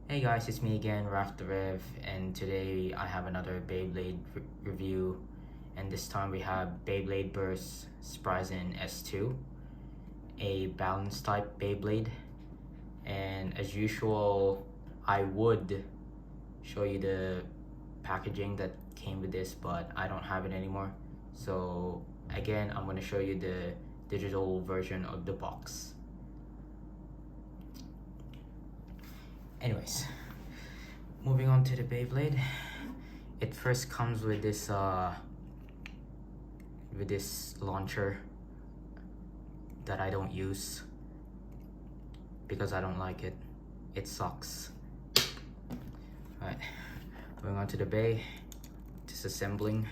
Hey guys, it's me again, Raf the Rev, and today I have another Beyblade review, and this time we have Beyblade Burst Spryzen S2, a Balance Type Beyblade, and as usual, I would show you the packaging that came with this, but I don't have it anymore, so again, I'm going to show you the digital version of the box. Anyways, moving on to the Beyblade, it first comes with this launcher that I don't use because I don't like it. It sucks. Alright, moving on to the bay, disassembling,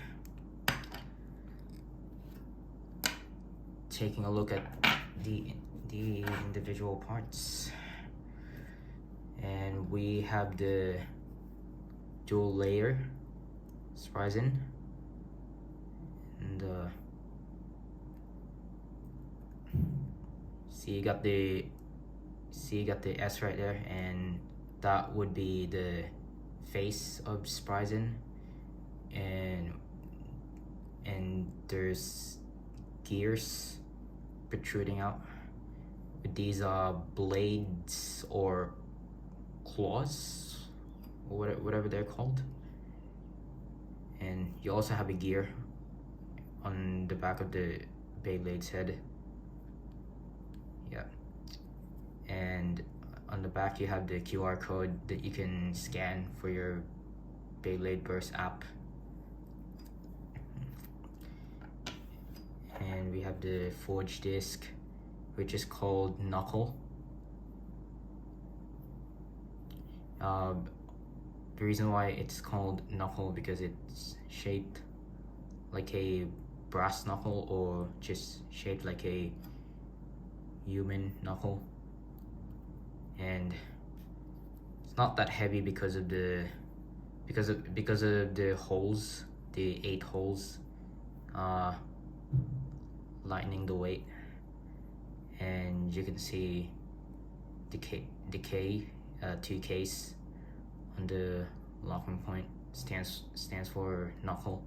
taking a look at the individual parts. And we have the dual layer Spryzen, and you got the S right there, and that would be the face of Spryzen, and there's gears protruding out with these blades or claws, or whatever they're called. And you also have a gear on the back of the Beyblade's head. Yeah. And on the back you have the QR code that you can scan for your Beyblade Burst app. And we have the forge disc, which is called Knuckle. The reason why it's called Knuckle because it's shaped like a brass knuckle, or just shaped like a human knuckle, and it's not that heavy because of the holes, the 8 holes, lightening the weight. And you can see decay 2 case on the locking point stands for knuckle.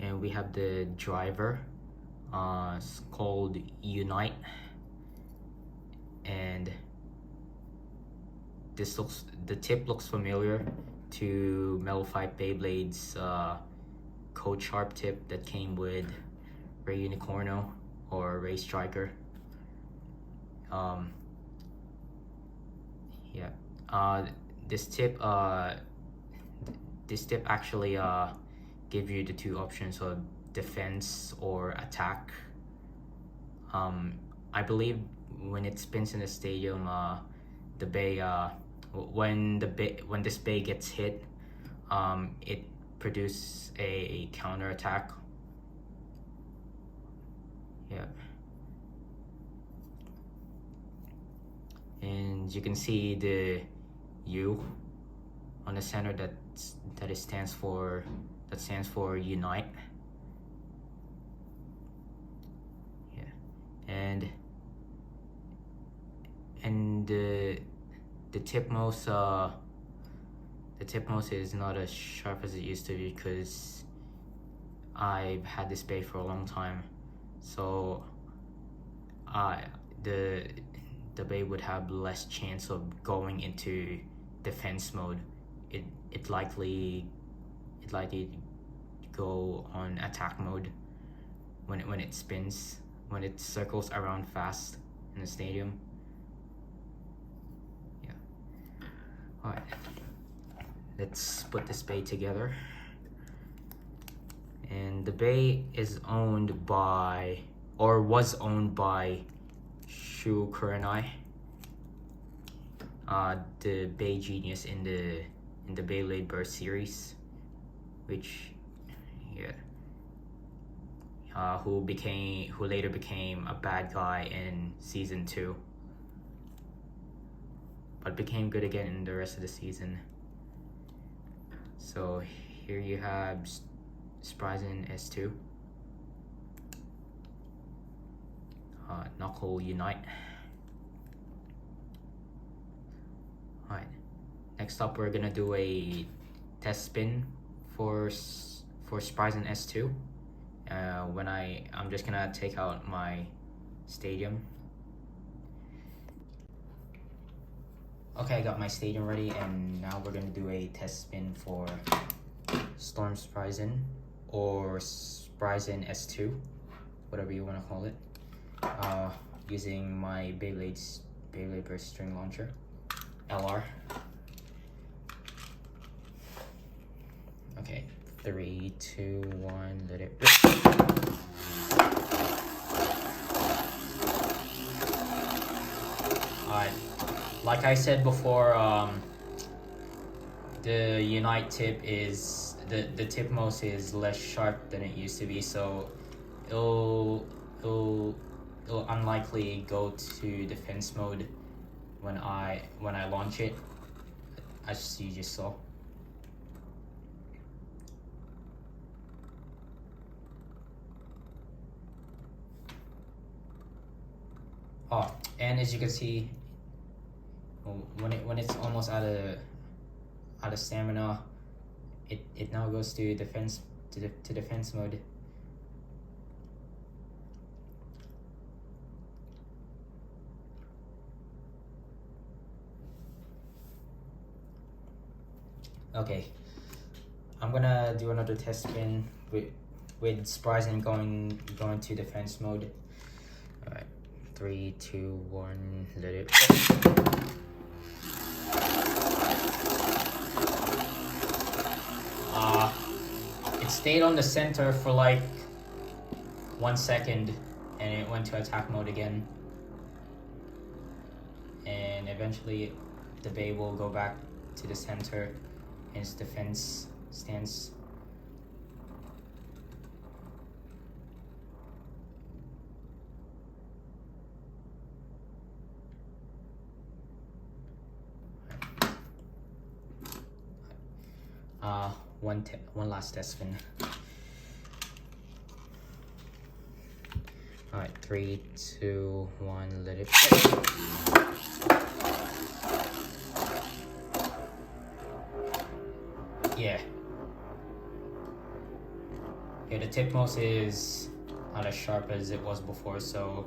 And we have the driver, it's called Unite, and the tip looks familiar to Metal Fight Beyblade's Code Sharp tip that came with Ray Unicorno or Ray Striker. This tip actually give you the 2 options of defense or attack. I believe when it spins in the stadium, the bay when this bay gets hit, it produces a counter attack. Yeah. And you can see the U on the center that stands for Unite. Yeah. And the tip most is not as sharp as it used to be because I've had this bay for a long time, so the bay would have less chance of going into defense mode. It likely go on attack mode when it spins, when it circles around fast in the stadium. Yeah. Alright, let's put this bay together. And the bay is owned by, or was owned by, Shu Kurenai, the beygenius in the Beyblade Burst series, which who later became a bad guy in season 2, but became good again in the rest of the season. So here you have Spryzen S2. knuckle unite. Alright, next up we're gonna do a test spin for Spryzen S2. I'm just gonna take out my stadium. Okay, I got my stadium ready, and now we're gonna do a test spin for Storm Spryzen or Spryzen S2, whatever you want to call it, using my Beyblade Burst String Launcher, LR. Okay, 3, 2, 1, let it rip. Alright, like I said before, the Unite tip is, the tip most is less sharp than it used to be, so it'll unlikely go to defense mode when I launch it, as you just saw. Oh, and as you can see, when it's almost out of stamina, it now goes to defense mode. Okay, I'm gonna do another test spin with Spryzen going to defense mode. All right, 3, 2, 1, let it. It stayed on the center for like 1 second, and it went to attack mode again. And eventually, the bay will go back to the center in its defense stance. One last test spin. Alright, 3, 2, 1, let it. Yeah, the tip most is not as sharp as it was before, so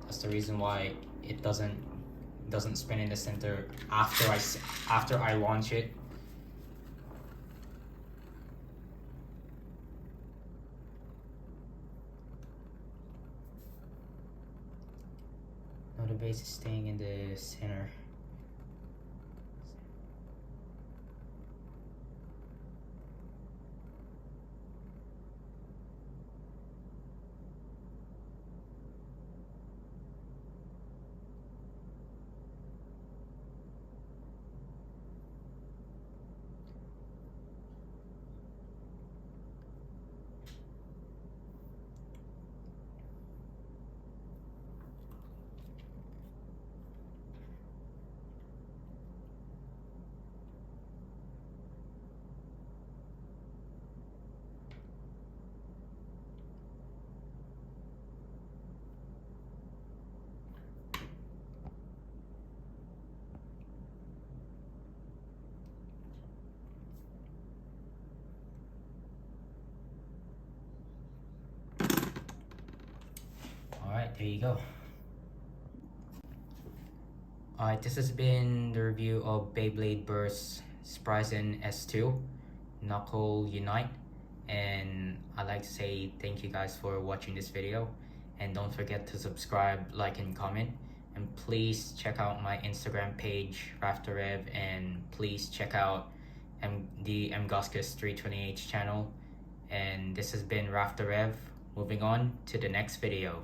that's the reason why it doesn't spin in the center after I launch it. No, the base is staying in the center. Alright, there you go. Alright, this has been the review of Beyblade Burst Spryzen S2 Knuckle Unite, and I'd like to say thank you guys for watching this video, and don't forget to subscribe, like, and comment, and please check out my Instagram page RafterRev, and please check out the Mgoskus 320H channel. And this has been RafterRev. Moving on to the next video.